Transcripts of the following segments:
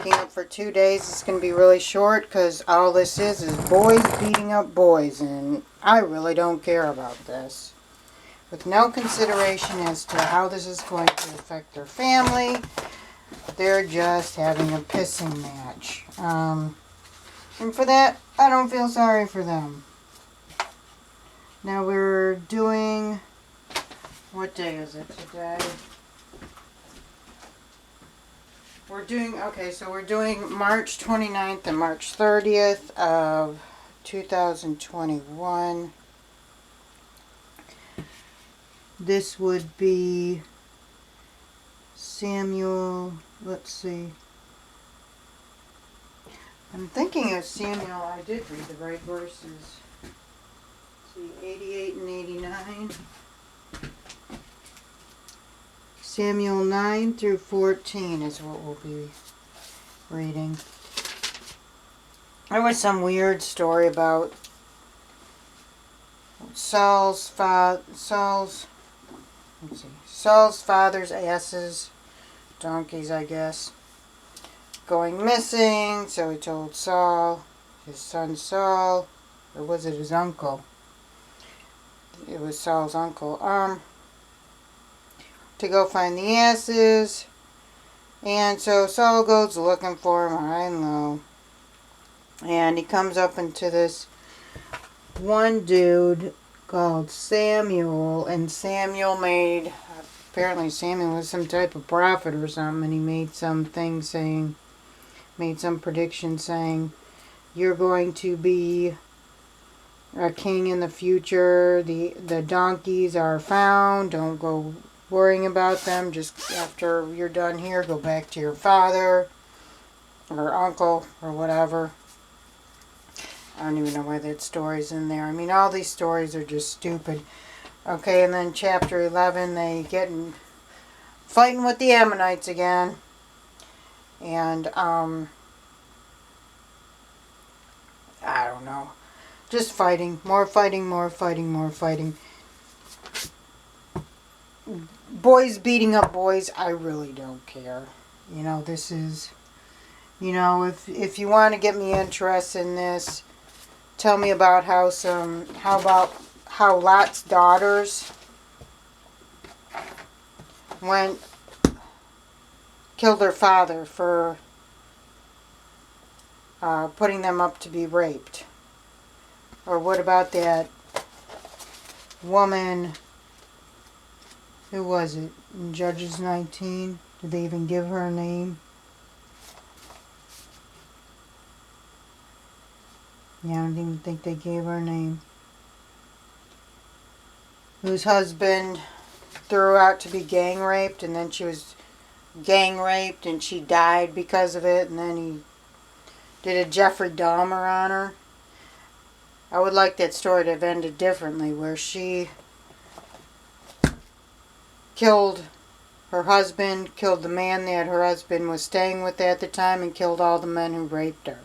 making up for 2 days. It's going to be really short because all this is boys beating up boys, and I really don't care about this. With no consideration as to how this is going to affect their family, they're just having a pissing match. And for that, I don't feel sorry for them. Now we're doing, what day is it today? We're doing March 29th and March 30th of 2021. This would be Samuel, let's see. I'm thinking of Samuel, I did read the right verses. See, 88 and 89. Samuel 9 through 14 is what we'll be reading. There was some weird story about Saul's father's asses, donkeys, I guess, going missing. So he told Saul, his son Saul, or was it his uncle? It was Saul's uncle. To go find the asses. And so Saul goes looking for him high and low. And he comes up into this one dude called Samuel. And apparently Samuel was some type of prophet or something. And he made some prediction saying, you're going to be a king in the future. The donkeys are found. Don't go worrying about them. Just after you're done here, go back to your father or uncle or whatever. I don't even know why that story's in there. I mean, all these stories are just stupid. Okay, and then chapter 11, they get fighting with the Ammonites again. And, I don't know. Just fighting. More fighting, more fighting, more fighting. Boys beating up boys, I really don't care. You know, this is, if you want to get me interested in this, tell me about how Lot's daughters killed their father for putting them up to be raped. Or what about that woman, who was it, in Judges 19? Did they even give her a name? Yeah, I don't even think they gave her a name. Whose husband threw her out to be gang raped, and then she was gang raped and she died because of it, and then he did a Jeffrey Dahmer on her. I would like that story to have ended differently, where she killed her husband, killed the man that her husband was staying with at the time, and killed all the men who raped her.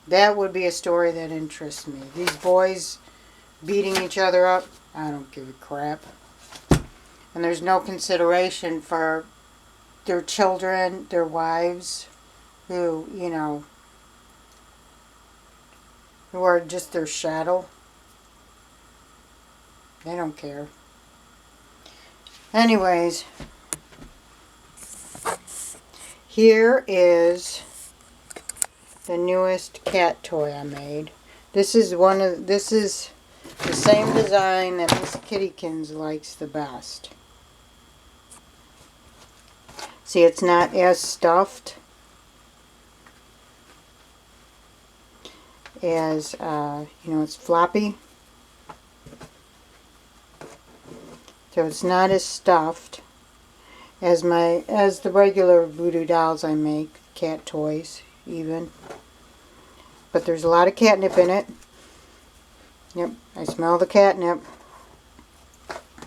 That would be a story that interests me. These boys beating each other up, I don't give a crap. And there's no consideration for their children, their wives, who, who are just their shadow. They don't care. Anyways, here is the newest cat toy I made. This is the same design that Miss Kittykins likes the best. See, it's not as stuffed as, it's floppy. So it's not as stuffed as the regular voodoo dolls I make, cat toys even. But there's a lot of catnip in it. Yep, I smell the catnip.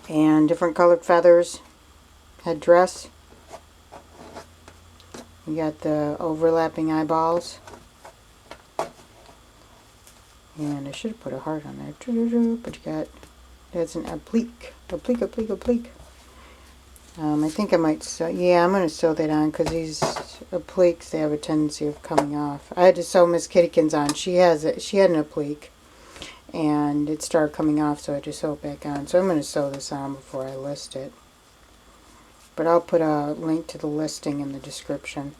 And different colored feathers. Headdress. You got the overlapping eyeballs. And I should have put a heart on there. But you got, that's an applique. Applique. I think I might sew, yeah, I'm going to sew that on because appliques, they have a tendency of coming off. I had to sew Miss Kittykins on. She had an applique, and it started coming off, so I had to sew it back on. So I'm going to sew this on before I list it. But I'll put a link to the listing in the description.